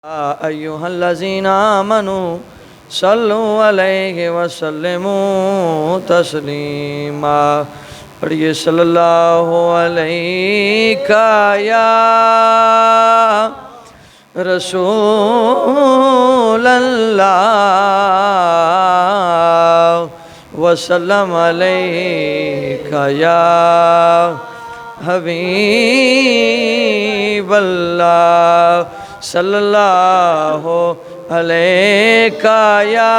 अय्युहल्लज़ीना आमनू सल्लु अलैहि वसल्लिमू तस्लीमा। पढ़िए सल्लल्लाहु अलैका या रसूलल्लाह वसल्लम अलैका या हबीबल्लाह सल्लल्लाहु अलैका या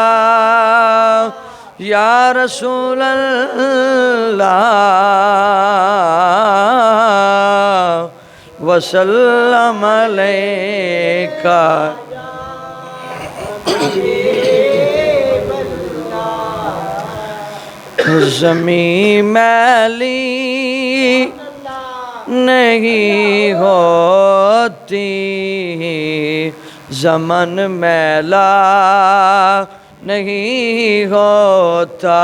रसूलल्लाह वसल्लम अलैका। ज़मीं मैली नहीं होती, ज़मन मैला नहीं होता।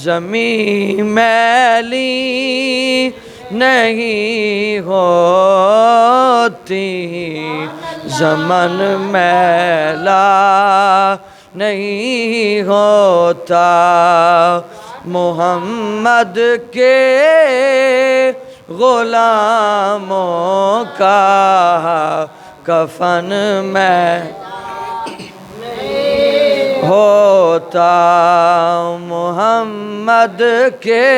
ज़मीं मैली नहीं होती, ज़मन मैला नहीं होता। मोहम्मद के ग़ुलामों का कफन में होता। मोहम्मद के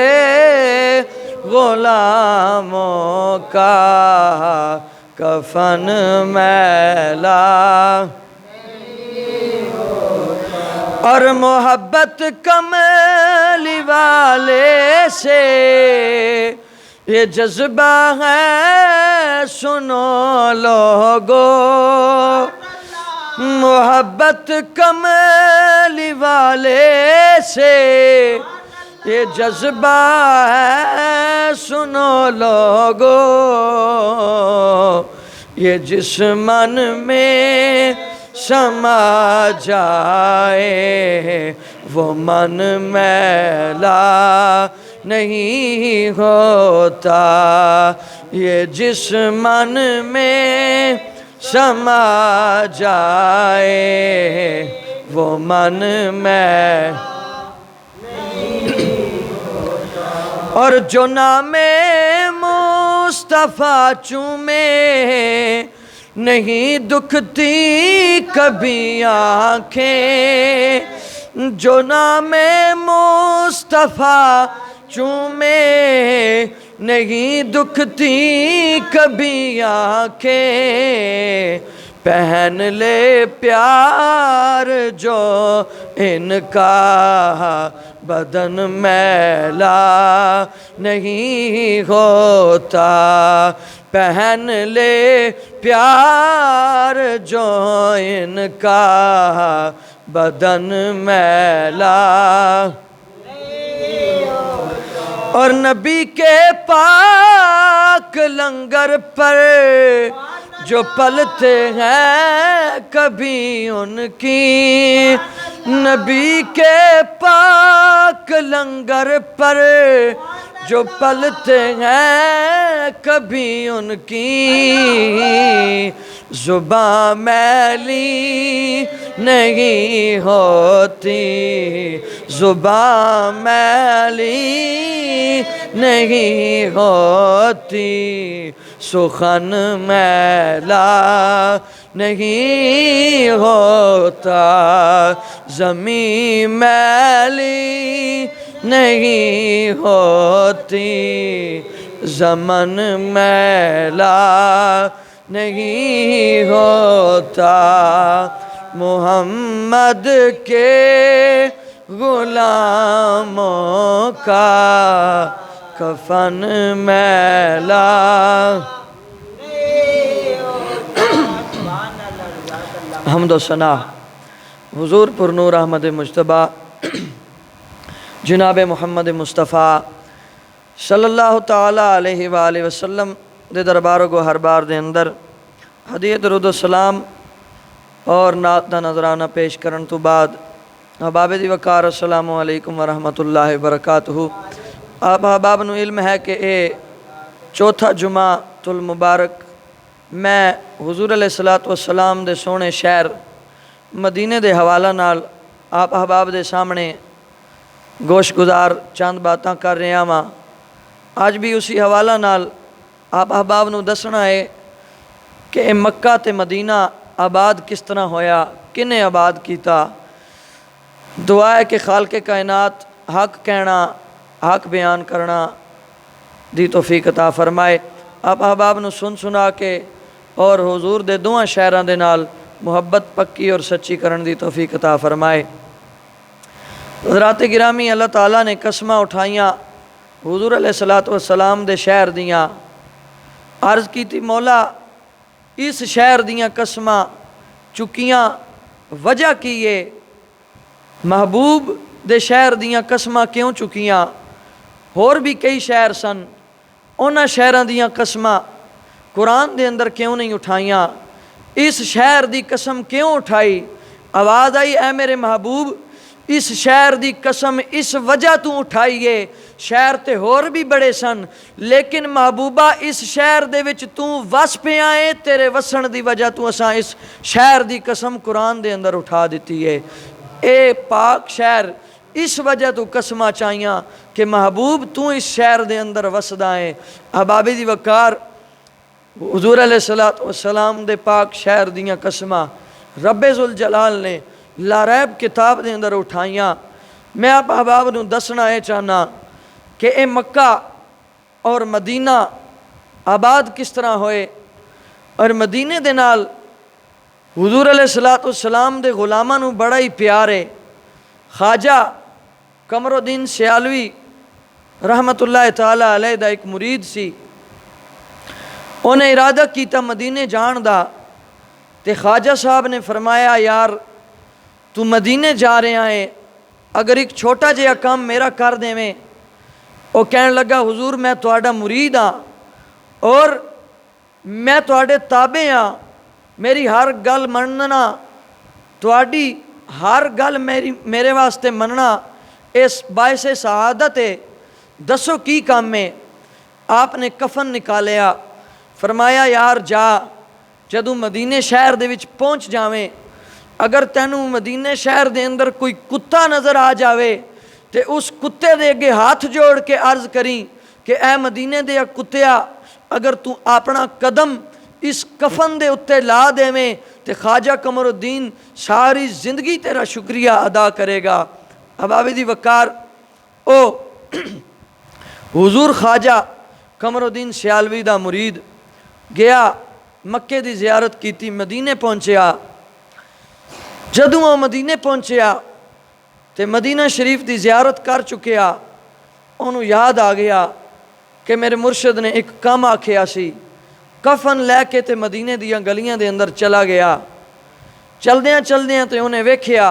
ग़ुलामों का कफन मैला और मोहब्बत कमली वाले से ये जज्बा है सुनो लोगो। मोहब्बत कमली वाले से ये जज्बा है सुनो लोगो। ये जिस मन में समा जाए वो मन मैला नहीं होता। ये जिस मन में समा जाए वो मन में और जो नामे मुस्तफ़ा चूमे नहीं दुखती कभी आँखें। जो नामे मुस्तफ़ा चूमे नहीं दुखती कभी आँखें। पहन ले प्यार जो इनका बदन मैला नहीं होता। पहन ले प्यार जो इनका बदन मैला और नबी के पाक लंगर पर जो पलते हैं कभी उनकी। नबी के पाक लंगर पर जो पलते हैं कभी उनकी। ज़ुबां मैली नहीं होती, ज़ुबां मैली नहीं होती। सुखन मैला नहीं होता। ज़मीं मैली नहीं होती, ज़मन मैला नहीं होता। मोहम्मद के ग़ुलामों का कफन मैला। हम्द सना हुज़ूर पुरनूर अहमद मुज्तबा जनाब मुहम्मद मुस्तफ़ा सल्लल्लाहु ताला अलैहि वसल्लम दे दरबारों को हर बार दे अंदर हदीयत दरूद सलाम और नात दा नजराना पेश करन तो बाद अहबाब दी वकार अस्सलामु अलैकुम व रहमतुल्लाहि व बरकातुहू। आप अहबाब नू इल्म है कि ये चौथा जुमा तुल मुबारक मैं हुजूर अलैहिस्सलातु वस्सलाम दे सोहने शहर मदीने दे हवाला नाल आप अहबाब दे सामने गोश गुजार चंद बातां कर रहा वां। अज भी उसी हवाला नाल आप अहबाब नूं दसना है कि मक्का ते मदीना आबाद किस तरह होया, किने आबाद किया। दुआ है कि खालके कायनात हक कहना हक बयान करना दी तौफीक अता फरमाए। आप अहबाब नूं सुन सुना के और हुजूर दे दोवां शहरां दे नाल मुहब्बत पक्की और सच्ची करन दी तौफीक अता फरमाए। हज़रात गिरामी, अल्लाह ताला ने कसमां उठाइयां हुजूर अलैहिस्सलातु वस्सलाम दे शहर दियां। अर्ज़ की मौला इस शहर दियां कसमां चुकियां, वजह की है? महबूब दे शहर दियां कसमां क्यों चुकियां? होर भी कई शहर सन, उन्हां शहरां दियां कसमां कुरान दे अंदर क्यों नहीं उठाइयां? इस शहर दी कसम क्यों उठाई? आवाज़ आई, ऐ मेरे महबूब इस शहर दी कसम इस वजह तू उठाइए, शहर ते होर भी बड़े सन लेकिन महबूबा इस शहर दे विच तू वस पिया है, तेरे वसन दी वजह तू असां इस शहर दी कसम कुरान दे अंदर उठा दी है। ए पाक शहर इस वजह तू कसमां चाहियां कि महबूब तू इस शहर दे अंदर वसदा है। अहबाबी दी वकार हुजूर अलैहिस्सलातु वस्सलाम दे पाक शहर दियां कसमां रब्बे जुल जलाल ने लारैब किताब दे अंदर उठाइयां। मैं आप अहबाब नूं दसना यह चाहना कि ये मक्का और मदीना आबाद किस तरह होए और मदीने दे नाल हुजूर अलैहिस्सलातु वस्सलाम दे गुलामां नूं बड़ा ही प्यार है। ख्वाजा कमरुद्दीन सियालवी रहमतुल्लाह ताला अलैह दा एक मुरीद सी। उन्हें इरादा किया मदीने जान दा, ते ख्वाजा साहब ने फरमाया यार तू मदीने जा रहा है, अगर एक छोटा जिहा काम मेरा कर देवें। वो कहन लगा हुजूर मैं तुहाडा मुरीद हाँ और मैं तुहाडे ताबे हाँ, मेरी हर गल मनना, तुहाडी हर गल मेरे वास्ते मनना इस बायसे सआदत है। दसो की काम है? आपने कफन निकालिया, फरमाया यार जा, जदों मदीने शहर दे विच पहुँच जावें, अगर तैनू मदीने शहर दे अंदर कोई कुत्ता नज़र आ जावे तो उस कुत्ते दे अगे हाथ जोड़ के अर्ज करी कि ऐ मदीने दे कुत्तिया, अगर तू अपना कदम इस कफन दे उत्ते ला देवें तो ख्वाजा कमरुद्दीन सारी जिंदगी तेरा शुक्रिया अदा करेगा। अहबाबी दी वकार ओ हुजूर ख्वाजा कमरुद्दीन सियालवी दा मुरीद गया, मक्के दी जियारत की, मदीने पहुँचया। जदों वह मदीने पहुँचया तो मदीना शरीफ की जियारत कर चुकिया, उन्होंने याद आ गया कि मेरे मुर्शद ने एक काम आखिया सी। कफन लैके तो मदीने दियां गलियां दे अंदर चला गया। चलदियां चलदियां तो उन्हें वेख्या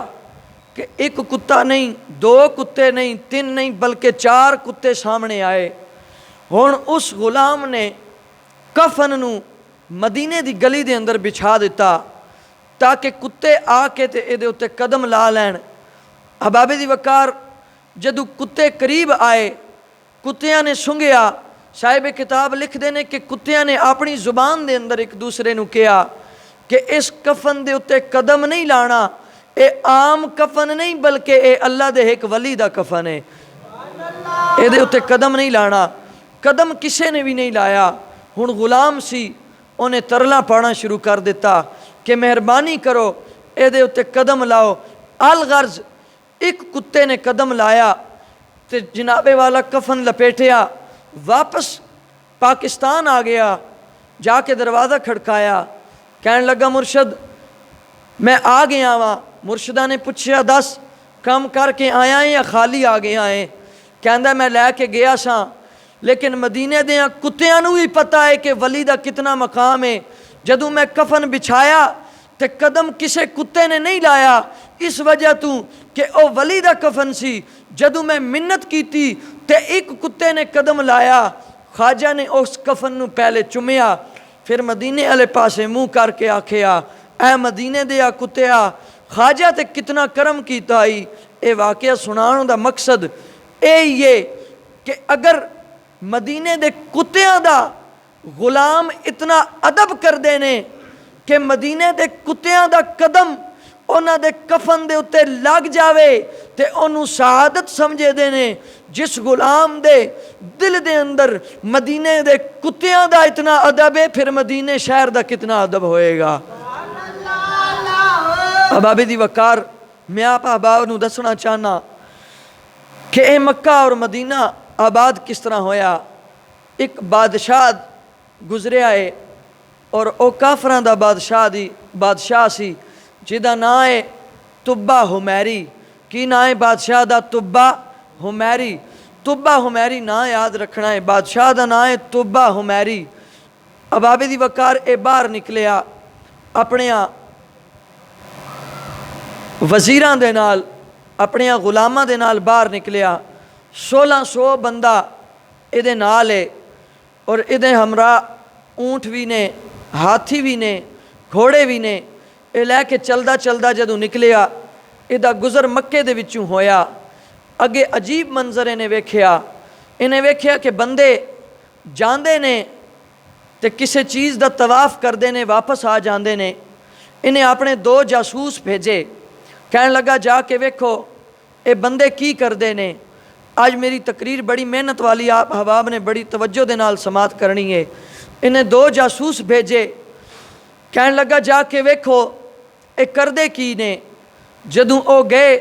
कि एक कुत्ता नहीं, दो कुत्ते नहीं, तीन नहीं, बल्कि चार कुत्ते सामने आए। हुण उस गुलाम ने कफन नूं मदीने दी गली दे अंदर बिछा दिता ताकि कुत्ते आके ते इहदे उत्ते कदम ला लैण। अहबाबे दी वकार जदों कुत्ते करीब आए, कुत्तियां ने सूंघिया। साहिब किताब लिखते हैं कि कुत्तियां ने अपनी जुबान दे अंदर एक दूसरे नूं कहा कि इस कफन दे उत्ते कदम नहीं लाना, ये आम कफन नहीं बल्कि ये अल्लाह दे एक वली दा कफन है, ये उत्ते कदम नहीं लाना। कदम किसी ने भी नहीं लाया। हुण गुलाम सी, उन्हें तरला पाना शुरू कर दिता कि मेहरबानी करो ये उत्ते कदम लाओ। अल गर्ज एक कुत्ते ने कदम लाया तो जनाबे वाला कफन लपेटिया, वापस पाकिस्तान आ गया। जाके दरवाज़ा खड़काया, कहन लगा मुर्शद मैं आ गया वहाँ। मुर्शदा ने पूछा दस कम करके आया है या खाली आ गया है? कहंदा मैं लैके गया सा, लेकिन मदीने दियां कुत्तियां नूं भी पता है कि वली दा कितना मकाम है। जदों मैं कफन बिछाया तो कदम किसी कुत्ते ने नहीं लाया, इस वजह तू कि वह वली दा कफन सी। जदों मैं मिन्नत की तो एक कुत्ते ने कदम लाया। ख्वाजा ने उस कफन नूं पहले चुमिया, फिर मदीने वाले पासे मुँह करके आखिया ऐ मदीने दिया कुत्तिया, ख्वाजा ते कितना करम कीता आई। ये वाकया सुनाने का मकसद यही है कि अगर मदीने दे कुत्तियां दा गुलाम इतना अदब करते ने कि मदीने के कुत्तियां का कदम उन्हां दे कफन दे उत्ते लग जावे ते उन्होंने शहादत समझते ने। जिस गुलाम दे दिल दे अंदर मदीने दे कुत्तियां दा इतना अदब है, फिर मदीने शहर दा कितना अदब होएगा। अहबाब दी वकार, मैं आप अहबाब नूं दसना चाहना कि यह मक्का और मदीना आबाद किस तरह होया। एक बादशाह गुजरिया है और वह काफरां दा बादशाह सी जिदा नां है तुब्बा हुमैरी। की नां है बादशाह दा? तुब्बा हुमैरी। तुब्बा हुमैरी नां याद रखना है, बादशाह दा नां है तुब्बा हुमैरी। अहबाब दी वकार ये बाहर निकलिया अपने वजीरां दे नाल, अपने गुलामां दे नाल बाहर निकलिया। 1600 बंदा इहदे नाल है और इहदे हमरा ऊँट भी ने, हाथी भी ने, घोड़े भी ने। ये लैके चलदा चलदा जदों निकलिया, इहदा गुजर मक्के दे विचों होया। अगे अजीब मंजर इन्हें वेख्या। इन्हें वेख्या कि बंदे जांदे ने ते किसी चीज़ का तवाफ करते ने, वापस आ जाते ने। इन्हें अपने 2 जासूस भेजे, कहन लगा जाके वेखो ये बंदे की करते ने। आज मेरी तकरीर बड़ी मेहनत वाली, आप अहबाब ने बड़ी तवज्जो दे नाल समात करनी है। इन्हें 2 जासूस भेजे, कहन लगा जाके वेखो ये करदे की ने। जदों वो गए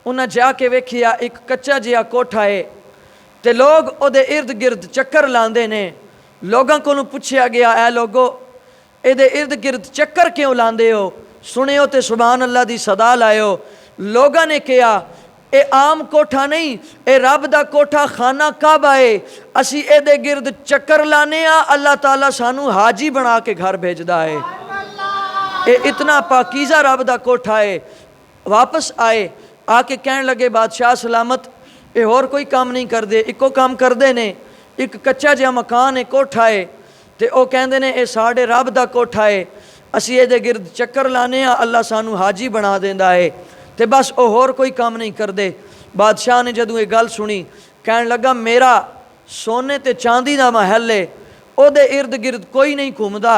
उन्हें जाके वेखिया एक कच्चा जिहा कोठा है ते लोग उहदे इर्द गिर्द चक्कर लांदे ने। लोगों को पूछया गया, ऐ लोगो इहदे इर्द गिर्द चक्कर क्यों लांदे हो? सुनियो ते सुभान अल्लाह दी सदा लायो। लोगों ने कहा ये आम कोठा नहीं, ये रब दा कोठा खाना काबा है। असी इहदे गिर्द चक्कर लाने आ, अल्लाह ताला सानू हाजी बना के घर भेजदा है। ये इतना पाकीज़ा रब दा कोठा है। वापस आए, आके कहन लगे बादशाह सलामत, ये होर कोई काम नहीं करते, इको काम करते ने। एक कच्चा जिहा मकान है, कोठा है, तो वह कहते ने ये साढ़े रब दा कोठा है। असी ये गिरद चक्कर लाने, अल्लाह सानू हाजी बना देंदा है, तो बस वो होर कोई काम नहीं करते। बादशाह ने जदों ये गल सुनी, कहन लगा मेरा सोने ते चांदी दा महल है, उहदे इर्द गिर्द कोई नहीं घूमदा,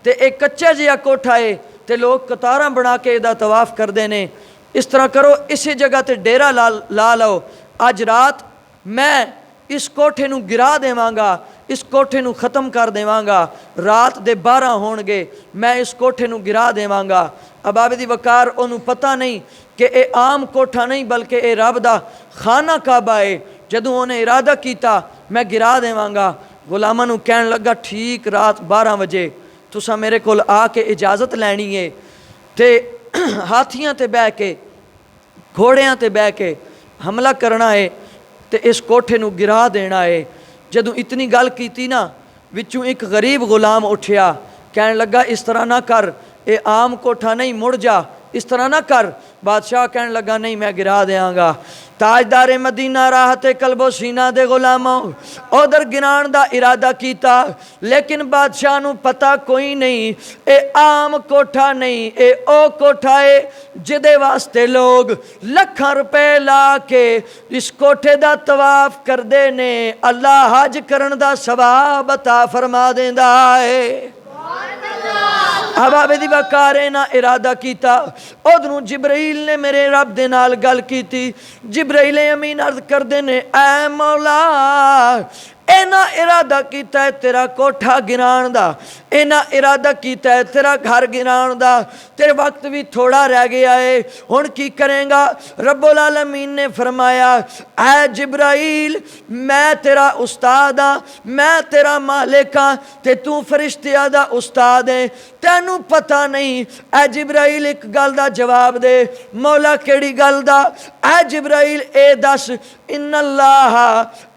तो एक कच्चा जिहा कोठा है, तो लोग कतारां बना के इहदा तवाफ करते हैं। इस तरह करो, इसी जगह ते डेरा ला लो। अज रात मैं इस कोठे नूं गिरा देवांगा, इस कोठे नूं ख़त्म कर देवांगा। रात दे 12 होणगे, मैं इस कोठे नूं गिरा देवांगा। अहबाब दी वकार, उन्होंने पता नहीं कि ये आम कोठा नहीं बल्कि ये रब दा खाना काबा है। जदों उन्हें इरादा किया मैं गिरा देवांगा, गुलामां नूं कहन लगा ठीक रात 12 बजे तुसां मेरे कोल आके इजाज़त लैनी है, ते हाथियां ते बह के घोड़ियां ते बह के हमला करना है, तो इस कोठे नूं गिरा देना है। जदों इतनी गल की ना, विचों एक गरीब गुलाम उठिया, कहन लगा इस तरह ना कर, ये आम कोठा नहीं, मुड़ जा, इस तरह ना कर। बादशाह कहन लगा नहीं मैं गिरा देंगा। ताजदारे मदीना राहते कल्बो सीना दे गुलामों उधर गिराण दा इरादा किया, लेकिन बादशाह नूं पता कोई नहीं ये आम कोठा नहीं, ये ओ कोठा है जिदे वास्ते लोग लाखां रुपए ला के इस कोठे दा तवाफ करदे ने। अल्लाह हज करन दा सवाब अता फरमा देंदा है। अहबाब दी वकार ना इरादा किया, उधरों जिब्राइल ने मेरे रब दे नाल गल की। जिब्राइल अमीन अर्ज करते ने, ऐ मौला इना इरादा किया है तेरा कोठा गिराण दा, इना इरादा किया है तेरा घर गिराण दा, तेरे वक्त भी थोड़ा रह गया है, हुण की करेंगा? रब्बुल आलमीन ने फरमाया, ऐ जिब्राइल मैं तेरा उस्ताद हाँ, मैं तेरा मालिक हाँ, ते तू फरिश्तिया दा उस्ताद है, तैनू पता नहीं। ऐ जिब्राइल एक गल दा जवाब दे। मौला केड़ी गल दा? ऐ जिब्राइल ए दस, इन्नल्लाह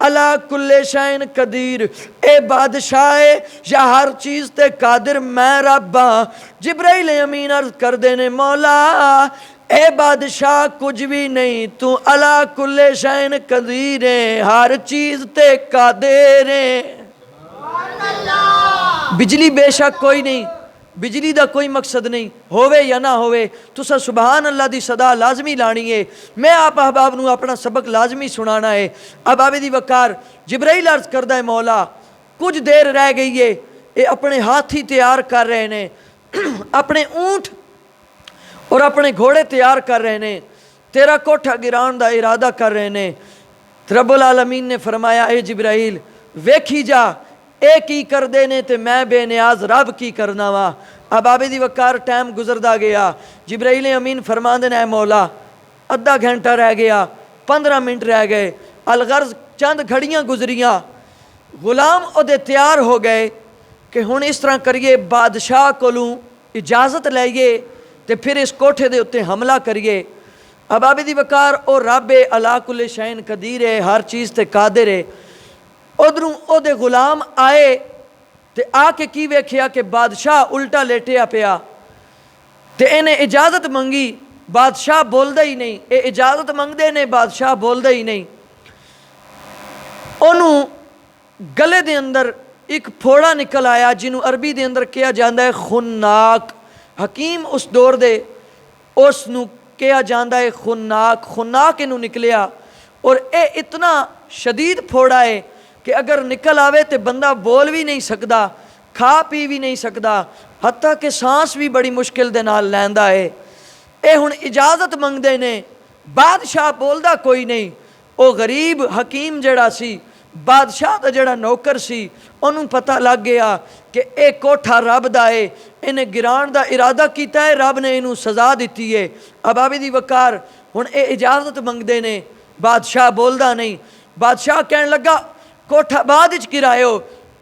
अला कुल्ले शैइन कदीर, ए बादशाह है या हर चीज़ ते कादिर मैं रब हाँ। जिब्राइल अमीन अर्ज करदे ने, मौला ए बादशाह कुछ भी नहीं, तू अला कुल्ले शैइन कदीर है, हर चीज़ ते कादिर है। बिजली बेशक कोई नहीं, बिजली का कोई मकसद नहीं, होवे या ना होवे, तुसा सुबहान अल्लाह की सदा लाजमी लानी है। मैं आप अहबाब नूं अपना सबक लाजमी सुनाना है। अहबाब दी वकार जिब्राइल अर्ज करदा है, मौला कुछ देर रह गई है, ये अपने हाथी तैयार कर रहे ने, अपने ऊंट और अपने घोड़े तैयार कर रहे ने, तेरा कोठा गिरान का इरादा कर रहे ने। रब्बुल आलमीन ने फरमाया, ए जिब्राइल वेखी जा ए की कर देने ते मैं बेनियाज रब की करना वा। अब आबिदी वकार टाइम गुजरता गया। जिब्राइल अमीन फरमांदे ने, मौला अद्धा घंटा रह गया, 15 मिनट रह गए, अलगर्ज चंद घड़ियां गुजरियां, गुलाम ओदे तैयार हो गए कि हुण इस तरह करिए, बादशाह कोलों इजाजत लईए तो फिर इस कोठे दे उत्ते हमला करिए। अब आबिदी वकार ओ रब है, अला कुल शैइन कदीर है, हर चीज़ ते कादिर है। उधरों ओदे गुलाम आए ते आके की वेख्या कि बादशाह उल्टा लेटिया पिया ते इन्हें इजाजत मंगी, बादशाह बोलदा ही नहीं। ये इजाजत मंगदे ने, बादशाह बोलदा ही नहीं। ओनू गले दे अंदर एक फोड़ा निकल आया जिन्हों अरबी दे अंदर कहा जाता है खुन्नाक। हकीम उस दौर दे उसनू कहा जाता है खुन्नाक। खुन्नाक इनू निकलिया और ये इतना शदीद फोड़ा है कि अगर निकल आवे तो बंदा बोल भी नहीं सकता, खा पी भी नहीं सकता, हत्ता कि सांस भी बड़ी मुश्किल दे नाल लैंदा है। ये हुण इजाजत मंगदे ने, बादशाह बोलदा कोई नहीं। वो गरीब हकीम जड़ा सी, बादशाह का जड़ा नौकर सी, उन्होंने पता लग गया कि यह कोठा रब दा है, इन्हें गिराण का इरादा किया है, रब ने इनू सजा दी है। अब आबिदी वकार हुण ये इजाजत मंगदे ने, बादशाह बोलदा नहीं। बादशाह कहन लगा, कोठा बाद विच गिरायो,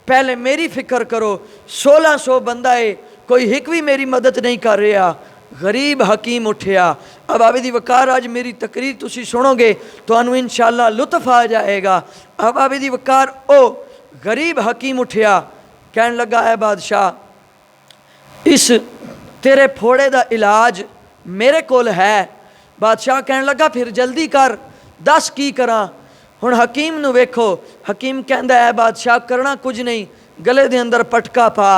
पहले मेरी फिक्र करो। 1600 बंदा है, कोई हिक भी मेरी मदद नहीं कर रहा। गरीब हकीम उठिया। अब आबिदी वकार आज मेरी तकरीर तुसी सुनोगे तो अनु इंशाअल्लाह लुत्फ आ जाएगा। अब आबिदी वकार ओ गरीब हकीम उठिया, कहन लगा, है बादशाह इस तेरे फोड़े का इलाज मेरे कोल है। बादशाह कहन लगा, फिर जल्दी कर, दस की करा। हुण हकीम नू वेखो, हकीम कहंदा है बादशाह करना कुछ नहीं, गले दे अंदर पटका पा,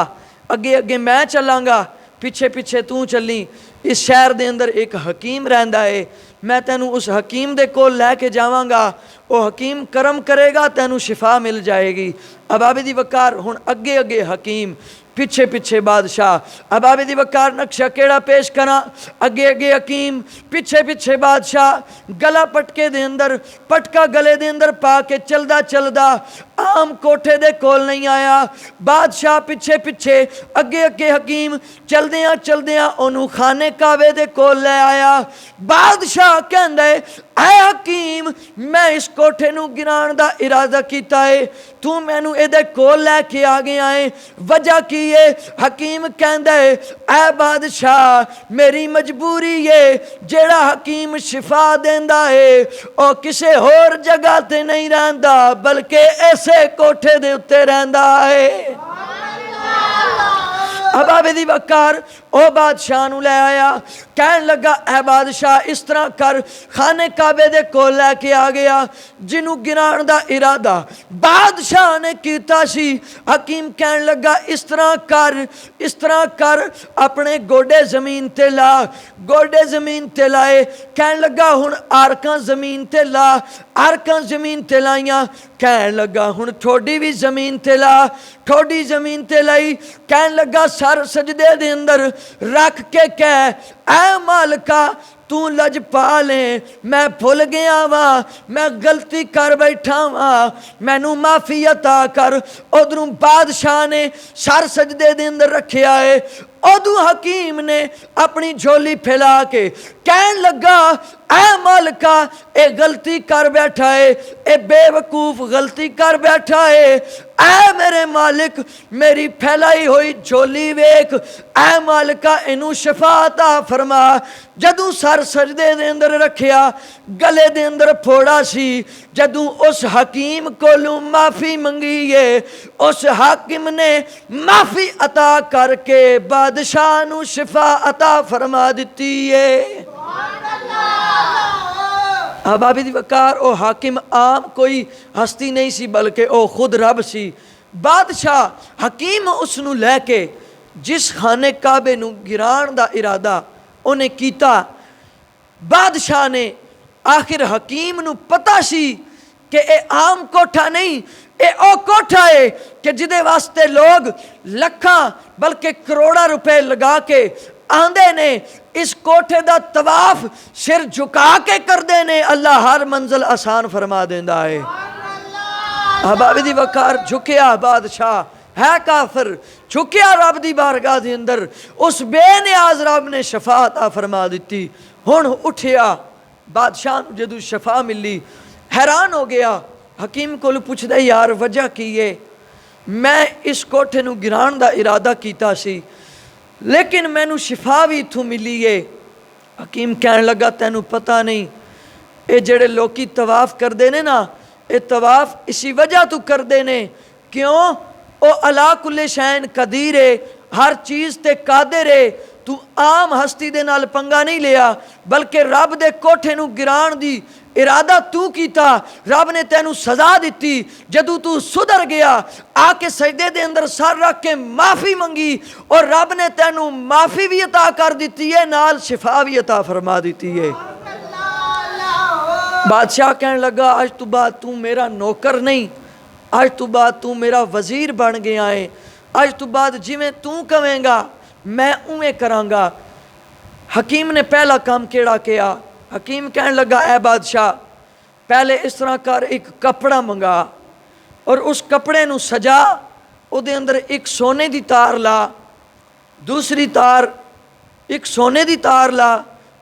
अगे अगे मैं चलांगा, पिछे पिछे तू चली। इस शहर दे अंदर एक हकीम रहिंदा है, मैं तैनू उस हकीम दे कोल लैके जावांगा, वो हकीम करम करेगा, तैनू शिफा मिल जाएगी। अब आबिदी वकार हुण अगे अगे हकीम, पिछे पिछे बादशाह। अब आबिदी वकार नक्शा केड़ा पेश करा, अगे अगे हकीम, पिछे पिछे बादशाह। गला पटके दे अंदर, पटका गले दे अंदर पा के चलदा चलदा आम कोठे दे कोल नहीं आया। बादशाह पिछे पिछे, अगे अगे हकीम, चलदियां चलदियां ओनू खाने काबे दे कोल ले आया। बादशाह कहंदा है, ऐ हकीम मैं इस कोठे नू गिराण दा इरादा कीता है, तू मैनू इहदे कोल लैके आ गया है, वजह की है? हकीम कहंदा है, ऐ बादशाह मेरी मजबूरी है, जेड़ा हकीम शिफा देंदा है ओ किसे होर जगह ते नहीं रहंदा, बल्कि ऐसे कोठे दे उत्ते रहंदा है। अब आबिदी वकार ओ बादशाह नू ले आया, कहन लगा, ऐ बादशाह इस तरह कर, खाने काबे दे कोल लैके आ गया जिन्हों गिराण दा इरादा बादशाह ने कीता सी। हकीम कहन लगा, इस तरह कर, इस तरह कर, अपने गोडे जमीन ते ला। गोडे जमीन ते लाए, कहन लगा हुण आरकां जमीन ते ला। आरकां जमीन ते लाइयां, कहन लगा हुण ठोडी भी जमीन ते ला। ठोडी जमीन ते लाई, कहन लगा सर सजदे दे अंदर रख के कह, ऐ मालिका तू लजपाल है, मैं भुल गया वा, मैं गलती कर बैठा वा, मैनू माफ़ी अता कर। उधरों बादशाह ने सर सजदे दे अंदर रखिया है। उदू हकीम ने अपनी झोली फैला के कहन लगा, ऐ मालिका ए गलती कर बैठा है, ए बेवकूफ गलती कर बैठा है। ऐ मेरे मालिक मेरी फैलाई हुई झोली वेख, ऐ मालिका इनू शफा अता फरमा। जदू सर सजदे दे अंदर रखिया, गले दे अंदर फोड़ा सी, जदू उस हकीम कोलों माफ़ी मंगी है, उस हाकिम ने माफ़ी अता करके बादशाह नू शिफा अता फरमा दिती है। अब आबिदी वकार ओ हाकिम आम कोई हस्ती नहीं सी, बल्कि ओ खुद रब सी। बादशाह हकीम उसनू लैके जिस खाने काबे नू गिराण दा इरादा उन्हें कीता, बादशाह ने आखिर हकीम नू पता सी कि ए आम कोठा नहीं, ये ओ कोठा है कि जिदे वास्ते लोग लखां बल्कि करोड़ा रुपए लगा के आंदे ने। इस कोठे दा तवाफ सिर झुका के करदे ने, अल्लाह हर मंजिल आसान फरमा देंदा है। अहबाब दी वकार झुकिया बादशाह है काफिर, झुकिया रब दी बारगाह दे अंदर, उस बेनियाज रब ने शफा अता फरमा दी। हुण उठिया बादशाह जदों शफा मिली हैरान हो गया। हकीम को पुछदा यार वजह की है? मैं इस कोठे नूं गिराण दा इरादा कीता सी लेकिन मैनू शिफा भी इत्थों मिली है। हकीम कहन लगा तैनू पता नहीं, ये जेड़े लोकी तवाफ करते ने ना, ये तवाफ इसी वजह तू करते ने क्यों? ओ अला कुल्ले शैन कदीर है, हर चीज़ ते कादिर है। तू आम हस्ती दे नाल पंगा नहीं लिया बल्कि रब दे कोठे नू गिराण दी इरादा तू कीता, रब ने तैनू सजा दी। जदू तू सुधर गया आके सजदे दे अंदर सर रख के माफ़ी मंगी और रब ने तैनू माफ़ी भी अता कर दी है, नाल शिफा भी अता फरमा दी है। बादशाह कहन लगा आज तो बाद तू मेरा नौकर नहीं, आज तो बाद तू मेरा वजीर बन गया है। आज तो बाद जिवें तू कवेंगा मैं उवें करांगा। हकीम ने पहला काम केड़ा किया? हकीम कहन लगा ए बादशाह पहले इस तरह कर, एक कपड़ा मंगा और उस कपड़े नू सजा, उहदे अंदर एक सोने दी तार ला, दूसरी तार एक सोने दी तार ला,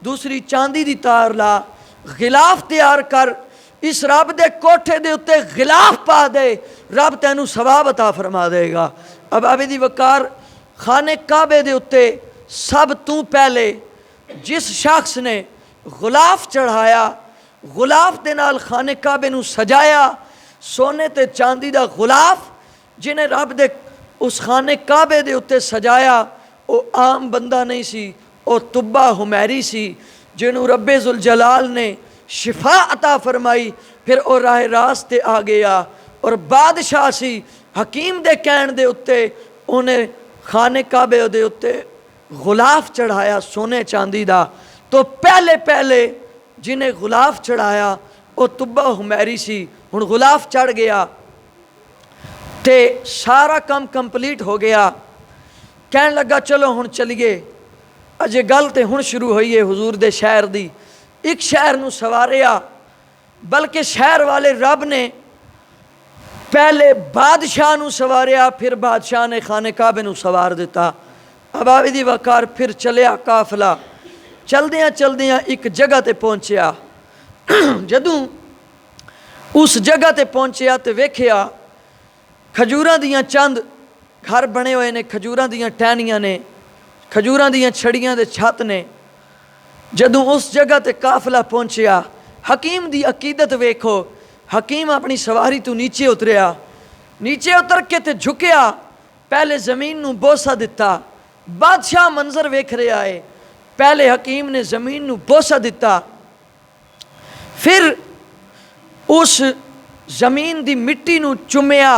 दूसरी चांदी दी तार ला, गिलाफ तैयार कर, इस रब दे कोठे दे उत्ते गिलाफ पा दे, रब तैनू सवाब अता फरमा देगा। अब अबे दी वकार खाने काबे दे उत्ते सब तू पहले जिस शख्स ने गुलाफ चढ़ाया, गुलाफ दे नाल खाने काबे नू सजाया, सोने ते चांदी दा गुलाफ जिन्हें रब दे उस खाने काबे दे उत्ते सजाया, वो आम बंदा नहीं सी, वो तुब्बा हुमैरी सी जिन्हों रब्बे जुल जलाल ने शिफा अता फरमाई। फिर वो राह रास्ते आ गया और बादशाह सी, हकीम दे कहण दे उत्ते उन्हें खाने काबे दे उत्ते गुलाफ चढ़ाया सोने चांदी दा। तो पहले पहले जिन्हें गुलाफ चढ़ाया वो तुब्बा हुमैरी सी, हुण गुलाफ चढ़ गया ते सारा काम कंप्लीट हो गया। कहन लगा चलो हुण चलिए, अजे गल तो हुण शुरू हुई है हुजूर दे शहर दी। एक शहर नू सवारिया बल्कि शहर वाले रब ने पहले बादशाह नू सवारिया, फिर बादशाह ने खाने काबे नू सवार दिता। अब आवे दी वकार फिर चलिया काफिला, चलदियां चलदियां एक जगह ते पहुंचिया। जदों उस जगह ते पहुंचिया तो वेखिया खजूरां दियां चंद घर बने हुए ने, खजूरां दियां टहनियां ने, खजूरां दियां छड़ियां दे छत ने। जदों उस जगह ते काफिला पहुंचिया, हकीम दी अकीदत वेखो, हकीम अपनी सवारी तो नीचे उतरिया, नीचे उतर के ते झुकिया, पहले जमीन नू बोसा दिता। बादशाह मंजर वेख रहा है, पहले हकीम ने जमीन नू बोसा दिता, फिर उस जमीन दी मिट्टी नू चुमिया।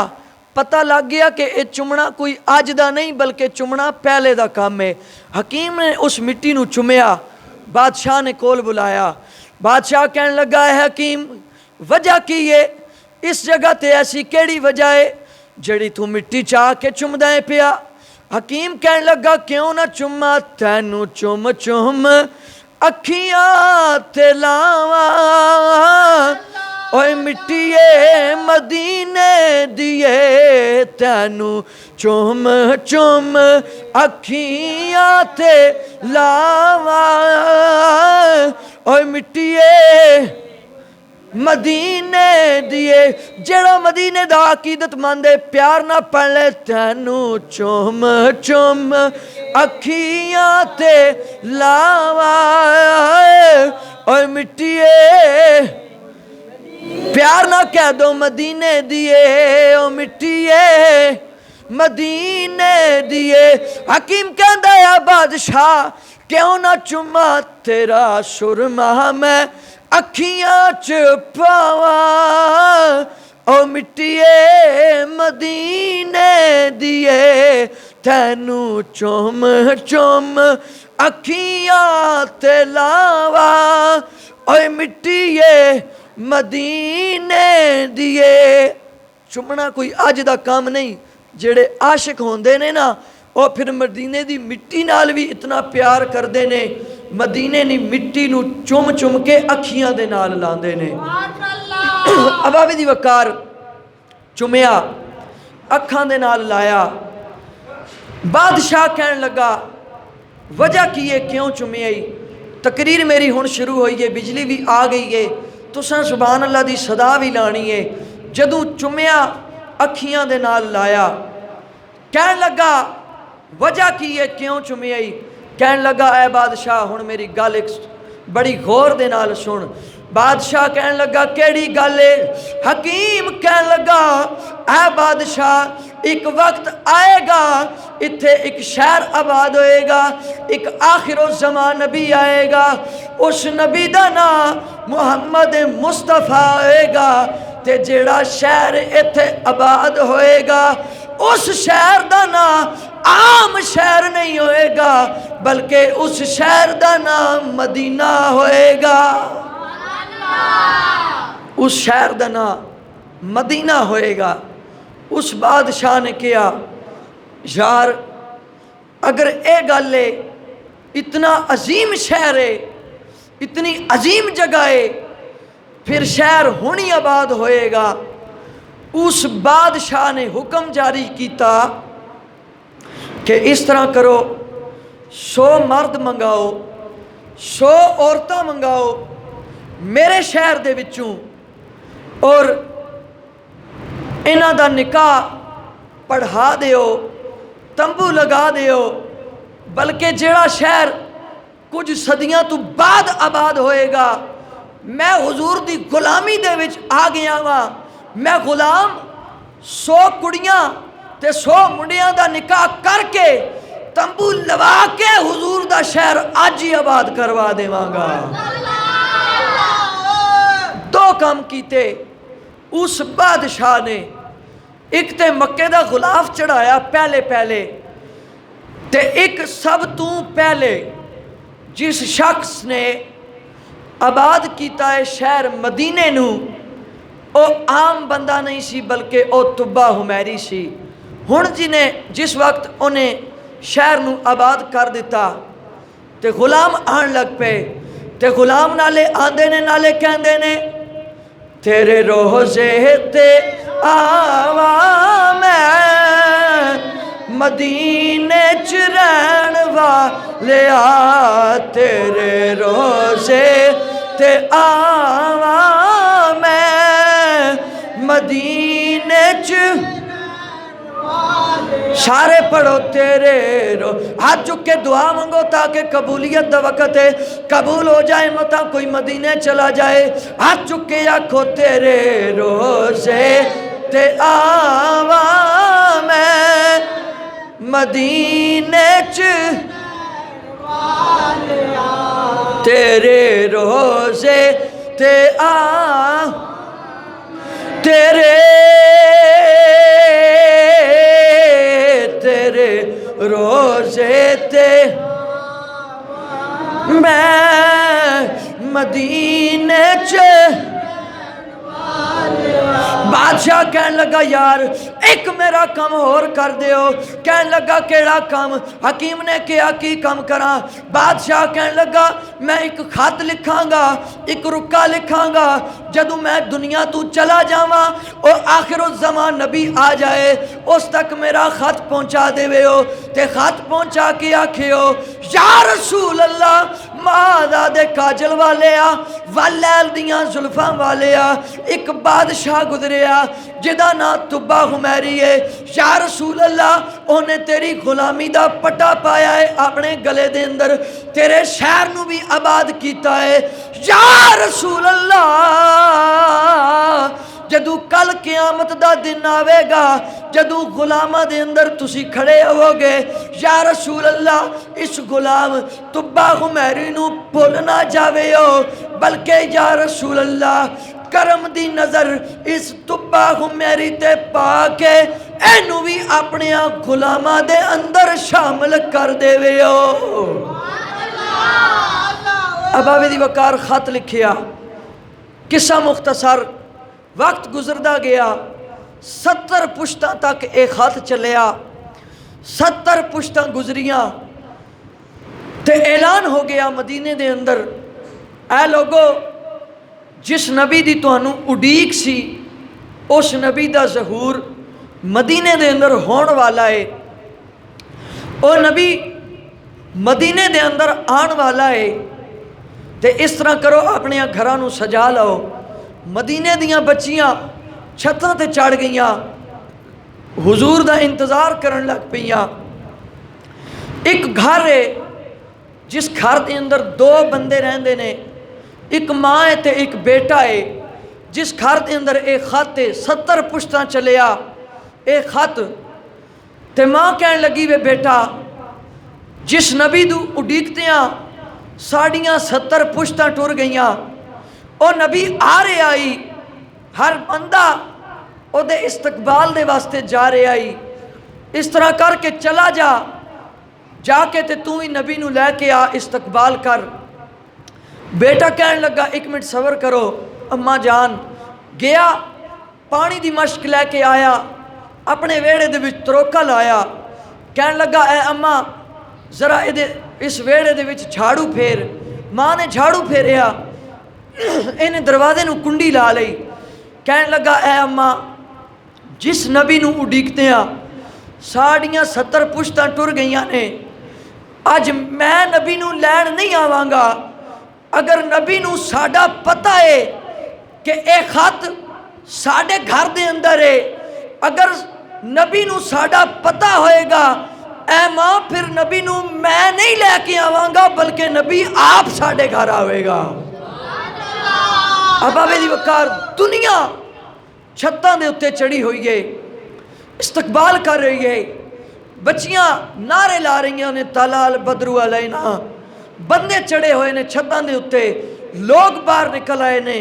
पता लग गया कि यह चुमना कोई अज दा नहीं बल्कि चुमना पहले दा काम है। हकीम ने उस मिट्टी नू चुमिया, बादशाह ने कोल बुलाया। बादशाह कहने लगा है हकीम वजह की है, इस जगह ते ऐसी केड़ी वजह है जड़ी तू मिट्टी चाह के चुमदा है पिया? हकीम कहने लगा क्यों ना चुमा, तैनू चुम चुम अखियां ते लावा, ओए मिट्टिए मदीने दिए, तैनू चुम चुम अखियां ते लावा, ओए मिट्टिए मदीने दिए। जेड़ा मदीने दा अकीदतमंद है प्यार ना पढ़ ले, तैनू चुम चुम अखियां ते लावा, ओए मिट्टिए प्यार ना कह दो मदीने दिए, ओ मिट्टिए मदीने दिए। हकीम कहंदा है बादशाह क्यों ना चुमा तेरा सुरमा मैं अखियां च पावा, ओ मिट्टिए मदीने दिए, तैनू चुम चुम अखियां ते लावा, ओ मिट्टिए मदीने दिए। चुमना कोई अज का काम नहीं। जेड़े आशिक होंदे ने ना वो फिर मदीने की मिट्टी नाल भी इतना प्यार करते ने, मदीने की मिट्टी नू चुम चुम के अखियां दे नाल लांदे ने। अबा बिदी वकार चुमिया, अखां दे नाल लाया। बादशाह कहन लगा वजह की है, क्यों चुमिया? तकरीर मेरी हुण शुरू हुई है, बिजली भी आ गई है, तुसां सुभान अल्लाह दी सदा भी लानी है। जदों चुमिया अखियां दे नाल लाया, कहन लगा वजह की है, क्यों चुमिया? कहन लगा ऐ बादशाह हुण मेरी गल एक बड़ी गौर दे नाल सुन। बादशाह कहन लगा केड़ी गल है? हकीम कहन लगा ऐ बादशाह एक वक्त आएगा इत्थे एक शहर आबाद होएगा, एक आखिरो ज़मान नबी आएगा, उस नबी दा नाम मुहम्मद मुस्तफा होएगा। ते जेड़ा शहर इत्थे आबाद होएगा उस शहर दा नाम आम शहर नहीं होएगा, बल्कि उस शहर दा नाम मदीना होएगा। उस शहर का नाम मदीना होएगा। उस बादशाह ने कहा यार अगर ये गल है, इतना अजीम शहर है, इतनी अजीम जगह है, फिर शहर हुण ही आबाद होएगा। उस बादशाह ने हुक्म जारी किया कि इस तरह करो, 100 मर्द मंगाओ, 100 औरतां मंगाओ मेरे शहर दे विचों, और इन्हां दा निकाह पढ़ा दिओ, तंबू लगा दिओ। बल्कि जेड़ा शहर कुछ सदियां तो बाद आबाद होएगा, मैं हुजूर दी गुलामी दे विच आ गया वां। मैं गुलाम 100 कुड़ियां ते 100 मुंडियां दा निकाह करके तंबू लवा के हुजूर दा शहर अज ही आबाद करवा देवांगा। दो काम कीते उस बादशाह ने, एक ते मक्के दा गुलाफ चढ़ाया पहले पहले, ते एक सब तू पहले जिस शख्स ने आबाद किया है शहर मदीने नू, ओ आम बंदा नहीं सी बल्कि ओ तुब्बा हुमैरी सी। हुण जिस वक्त उन्हें शहर नू आबाद कर दिता ते गुलाम आन लग पे, ते गुलाम नाले आंदे ने नाले कहंदे ने तेरे रोज़े ते आवा मैं मदीने च रहन वालिया, तेरे रोज़े ते आवा मैं मदीने च। सारे पढ़ो तेरे रो, हाथ चुक के दुआ मांगो ताकि कबूलियत दा वक़्त है, कबूल हो जाए, मता कोई मदीने चला जाए। हाथ चुक के आखो तेरे रोज़े ते आवा मैं मदीने च, तेरे रोज़े ते आ, तेरे रोज़े ते मैं मदीने च। बादशाह कहन लगा यार एक मेरा काम होर कर दियो। कहन लगा केड़ा काम? हकीम ने कहा की काम करा? बादशाह कहन लगा मैं एक खत लिखांगा, एक रुका लिखांगा, जदों मैं दुनिया तू चला जावा और आखिरो ज़मान नबी आ जाए उस तक मेरा खत पहुँचा देवेओ, ते खत पहुँचा के आखियो या रसूल अल्लाह मादा दे काजल वाले आ, वालैल दियां जुल्फां वाले आ, एक बादशाह गुजरिया जिदा ना तुब्बा हुमैरी है। या रसूल अल्लाह उन्हें तेरी गुलामी दा पट्टा पाया है अपने गले दे अंदर, तेरे शहर नू भी आबाद किया है। या रसूल अल्लाह जदों कल क़यामत दा दिन आवेगा, जदों गुलामां दे अंदर तुसी खड़े होवोगे, या रसूल अल्लाह इस गुलाम तुब्बा हुमैरी नू भुल ना जावेओ, बल्कि या रसूल अल्लाह करम दी नज़र इस तुब्बा हुमैरी ते पा के इनू भी अपने गुलामां दे अंदर शामिल कर देवेओ। अबावे दी वकार खत लिखिया, किस्सा मुख्तसर, वक्त गुजरदा गया, 70 पुश्तां तक एक खत चलिया, 70 पुश्तां गुजरियां ते ऐलान हो गया मदीने दे अंदर, ऐ लोगो जिस नबी दी तुहानू उड़ीक सी उस नबी दा ज़हूर मदीने दे अंदर होने वाला है। ओ नबी मदीने दे अंदर आने वाला है। ते इस तरह करो, अपने घरां नू सजा लो। मदीने दियां बच्चियां छत्तां ते चढ़ गईयां, हुजूर दा इंतज़ार करन लग पईयां। एक घर है जिस घर के अंदर 2 बंदे रहंदे ने, एक माँ है ते एक बेटा है। जिस घर के अंदर एक खत है, 70 पुश्तां चलिया एक खत। ते माँ कहन लगी, वे बेटा जिस नबी दू उड़ीकतियां साड़ियां 70 पुश्तां टुर गईयां, ओ नबी आ रहा आई, हर बंदा ओदे इस्तकबाल दे वास्ते जा रहा आई। इस तरह करके चला जा, जाके ते तू ही नबी नू लैके आ, इस्तकबाल कर। बेटा कहन लगा, 1 मिनट सबर करो अम्मा जान। गया, पानी की मश्क लैके आया, अपने वेड़े दे विच तरोका लाया। कहन लगा, ऐ अम्मा जरा इस वेड़े दे विच झाड़ू फेर। माँ ने झाड़ू फेरिया, इन्हें दरवाजे नू कुंडी ला लई। कहन लगा, ऐ अम्मा जिस नबी नू उड़ीकते हैं साड़ियां 70 पुश्तां टुर गईयां ने, अज मैं नबी नू लैन नहीं आवांगा। अगर नबी नू साडा पता है कि यह खत साडे घर दे अंदर है, अगर नबी नू साडा पता होएगा, ऐ माँ फिर नबी नू मैं नहीं लैके आवांगा, बल्कि नबी आप साडे घर आवेगा। अब आवे दी वकार दुनिया छत्तां दे उत्ते चढ़ी हुई है, इस्तकबाल कर रही है। बच्चियां नारे ला रही ने, तलाल बदरू अलैना। बंदे चढ़े हुए ने छत्तां दे उत्ते, लोग बाहर निकल आए ने।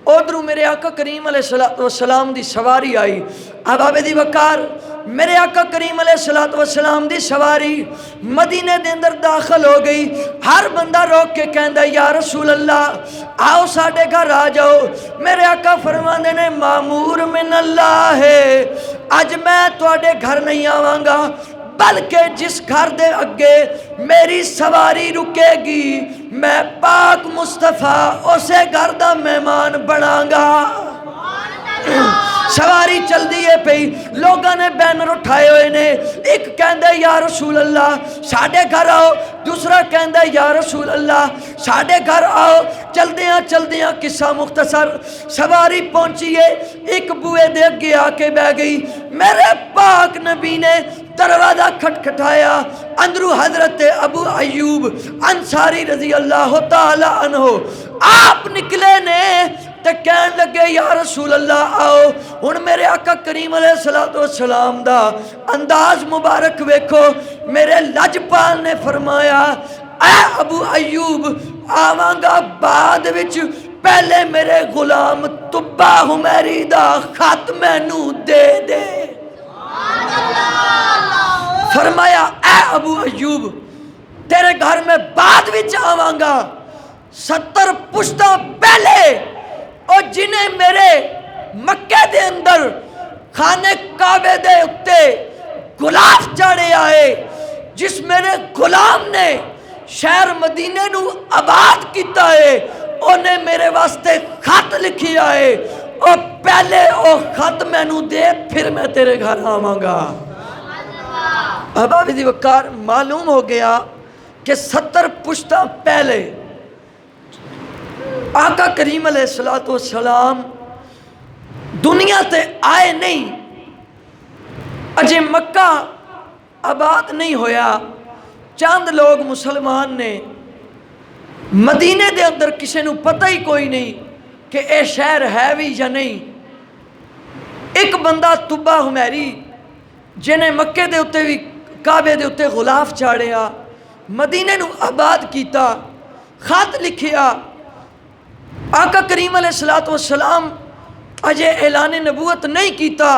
उधरों मेरे आका करीम अलैहिस्सलाम दी सवारी आई। अब आवे दी वकार मेरे आका करीम अलैहिस्सलाम दी सवारी मदीने दे अंदर दाखिल हो गई। हर बंदा रोक के कहंदा, या रसूल अल्लाह आओ साडे घर आ जाओ। मेरे आका फरमांदे ने, मामूर मिन अल्लाह है, अज मैं तुहाडे घर नहीं आवांगा, बल्कि जिस घर दे अगे मेरी सवारी रुकेगी मैं पाक मुस्तफा उसे घर दा मेहमान बनांगा। सवारी चलती है पई, लोगों ने बैनर उठाए हुए ने। एक कहंदा, या रसूल अल्लाह साडे घर आओ, दूसरा कहंदा, या रसूल अल्लाह साडे घर आओ। चलदियां चलदियां किस्सा मुख्तसर, सवारी पहुंची है, एक बुए दे अगे आके बह गई। मेरे पाक नबी ने दरवाजा खटखटाया। अंदरू हजरत अबू अयूब अंसारी रजी अल्लाह तआला अन्हो आप निकले ने ते कहन लगे, या रसूल अल्लाह आओ। हुण मेरे आका करीम अलैहिस्सलाम दा अंदाज मुबारक वेखो। मेरे लजपाल ने फरमाया, ऐ अबू अयूब आवांगा बाद विच, पहले मेरे गुलाम तुब्बा हुमैरी दा खत मैनू दे दे। फरमाया, ऐ अबू अयूब तेरे घर में बाद विच आवांगा, 70 पुश्तां पहले और जिन्हें मेरे मक्के दे अंदर खाने काबे दे उत्ते गुलाब चाड़े आए, जिस मेरे गुलाम ने शहर मदीने नू आबाद किया है, उन्हें मेरे वास्ते खत लिखी आए और पहले वो खत मैनू दे, फिर मैं तेरे घर आवांगा। अब अभी वकार मालूम हो गया कि 70 पुश्तां पहले आका करीम अलैहिस्सलाम दुनिया ते आए नहीं, अजे मक्का आबाद नहीं होया। चंद लोग मुसलमान ने, मदीने दे अंदर किसी नू पता ही कोई नहीं कि यह शहर है भी या नहीं। एक बंदा तुब्बा हुमैरी जिन्हें मक्के दे उत्ते भी काबे दे उत्ते गुलाफ चाड़िया, मदीने नू आबाद किया, खत लिखिया। आका करीम अलैहिस्सलाम अजे ऐलान नबूवत नहीं किया,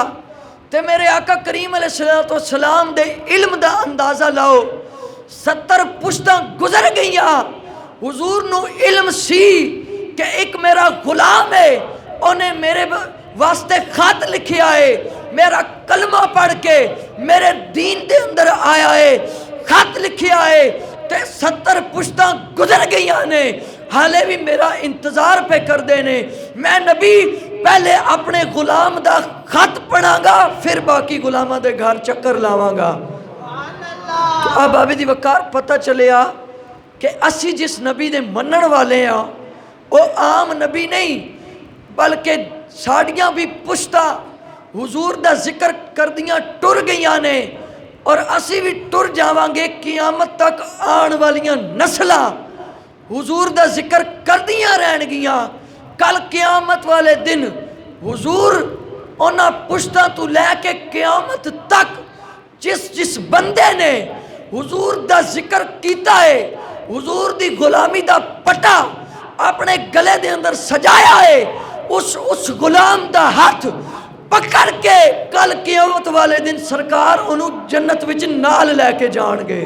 ते मेरे आका करीम अलैहिस्सलाम दे इल्म दा अंदाज़ा लाओ। 70 पुश्तां गुजर गईयां, हुजूर नू इल्म सी कि एक मेरा गुलाम है, उन्हें मेरे वास्ते खत लिखिया है, मेरा कलमा पढ़ के मेरे दीन दे अंदर आया है, खत लिखिया है ते 70 पुश्तां गुजर गई ने, हाले भी मेरा इंतजार पे कर देने। मैं नबी पहले अपने गुलाम दा खत पढ़ांगा, फिर बाकी गुलामां दे घर चक्कर लावांगा। तो अब बाबे दी वकार पता चलिया कि असी जिस नबी दे मनण वाले हाँ वो आम नबी नहीं, बल्कि साड़ियाँ भी पुश्ता हुजूर दा जिक्र कर दियाँ टुर गईयां ने, और असी भी टुर जावांगे। कियामत तक आने वालियां नस्लां हुजूर दा जिक्र कर दियां रहनगियां। कल कियामत वाले दिन हुजूर उन्हां पुश्तां तो लैके कियामत तक जिस जिस बंदे ने हुजूर दा जिक्र कीता है, हुजूर दी गुलामी दा पटा अपने गले दे अंदर सजाया है, उस गुलाम दा हाथ पकड़ के कल कियामत वाले दिन सरकार उन्होंने जन्नत विच नाल लैके जाणगे।